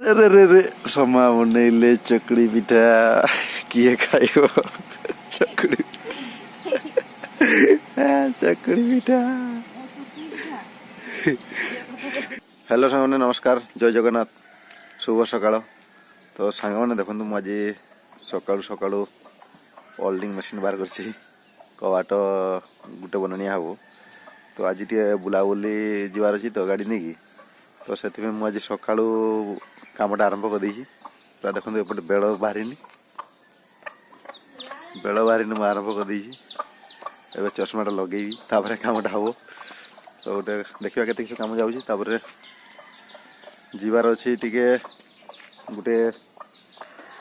अरे रे रे समा बनैले चकड़ी पिठा किए खाइबो चकड़ी चकड़ी पिठा। हेलो सांग नमस्कार जय जगन्नाथ शुभ सकाळ। तो सांग मैंने देखो मुझे सकाळु सकाळु ओल्डिंग मशीन बाहर करछि कबाट गुटे बननिया हबो। तो आज टे बुलाबुली जीवार अच्छी तो गाड़ी नहीं की तो से मुझे सकाळु कामटा आरंभ कर देछि। पूरा देखो एपटे बेल बाहरी मुझे आरंभ कर देछि। एबे चश्माटा लगेबी तापर कामटा हबो। तो गोटे देखा के काम जाऊँगी तापर जीवार अच्छी टिके गोटे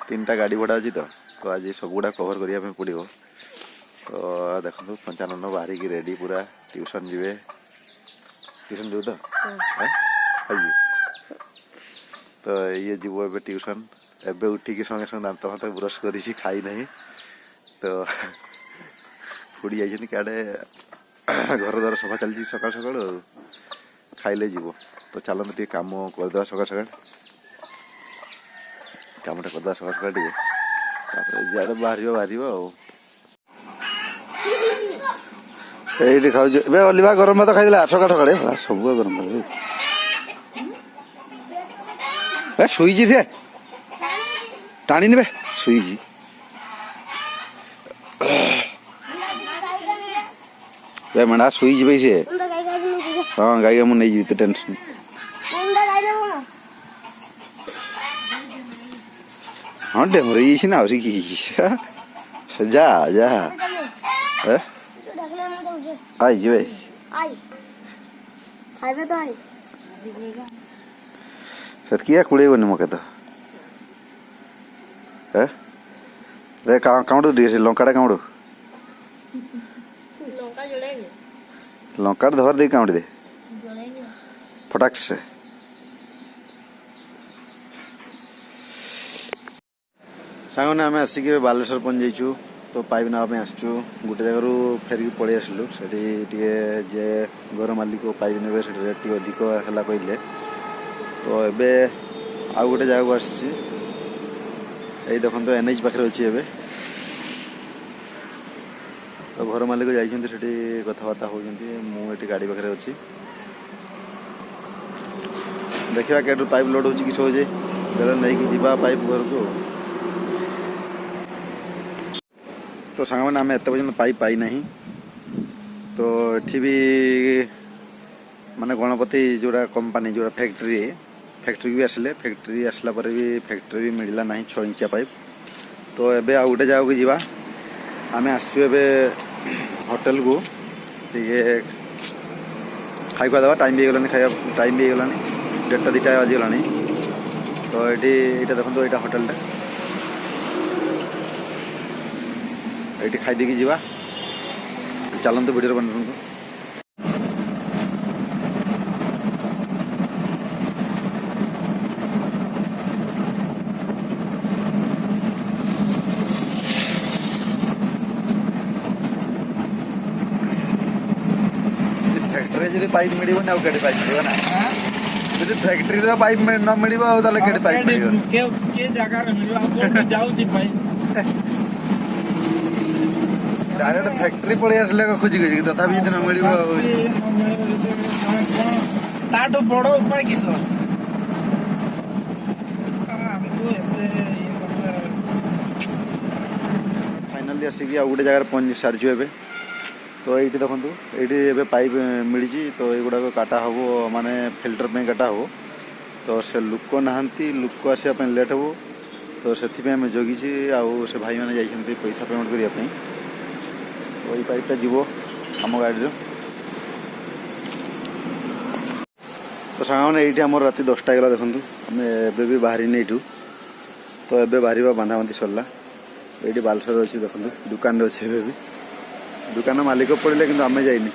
3टा गाड़ी भड़ा अच्छी तो आज सब गुड़ा कवर करने पड़ो। तो देखो 95 बाहर की रेडी पूरा ट्यूशन जीवे ट्यूशन जो तो ये जीव ए ट्यूशन एबे उठिकी संगे संगे दांत फात ब्रश कर खाई ना तो खुड़ी जाइए क्या घर द्वार सफा चलती सकाल सकाल खाइले जीव। तो चलते टे कम करदे सकाल सकाल कमटा करदे सकाल सकाल टे जाड़े बाहर ये खाऊ अलिभा गरम भात खाई सका सका सब गरम भात शुईजी से टाणी ने शुईजी मेढ़ा शुईजी भाई से हाँ गाई मुझे नहीं तो टेंशन हाँ डेमरी ना कि जा जा आई जी भाई सत्किया कुड़े बने मके तो दे काउंट दिए लंकाटा काउंट लंका धर दे काउंट दे फटाक से सांगने आम आसिक बालेश्वर पहुँच जाइचु। तो पाइप नापे आसचु गोटे जगह फेरिक पलि आसलु से जे घर मालिक पाइप ने रेट टी अधिक है कहले। तो एबे आउ गोटे जगह आसी देखो NH पाखे अच्छी एबे। तो घर मालिक जाइए कथबार्ता होती मुझे गाड़ी पाखे अच्छी देखा के पाइप लोड हो कि हो नहीं कि जीवा पाइप घर को। तो सांग मैंने आम एत पर्यटन पाइप पाई ना। तो ये भी माने गणपति जोड़ा कंपनी जोड़ा फैक्ट्री भी आसिले फैक्ट्री आसला पर भी फैक्ट्री भी मिलला ना 6 इंचिया पाइप। तो एबे आ गोटे जगह को जीवा आम आसचु एबे होटल को टे खाई खुआ देवा टाइम भी गलानी खाया टाइम भी गलानी 1:30 2टा बाजिगला। तो ये देखो यहाँ होटेलटा ये खाई देकी जीवा चलते वीडियो बन फैक्ट्री जब पाइप मिल ना के पाइप मिल ना जब फैक्ट्री पाइप न मिल के पाइप डायरेक्ट फैक्ट्री पड़े आसले खोजी खोजी तथापि न मिल बड़ उपाय किस फाइनाली आसिक आ गोटे जगह पहुँच सारी एबे। तो ये देखो ये पाइप मिली तो युवा काटा हम माने फिल्टर पे काटा हम। तो से लुक नहांती लुक आसापी लेट हम। तो से जगी से भाई मैंने जाइए पैसा पेमेंट करने। तो ये पाइपटा जीव आम गाड़ी। तो सांग ये आम रात 10टा गला देखूँ आम एबे भी बाहरी नहीं। तो एबे बाहर बांधा बांधी सरला ये बालेश्वर अच्छी देखो दुकान अच्छे एबे भी दुकान मालिक पड़े कि आम जाइनि।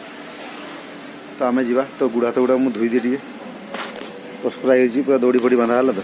तो आम जा तो गुड़ा हाथ गुड़ा मुझे धोई दी टे पूरा दौड़ी फड़ी बांधा तो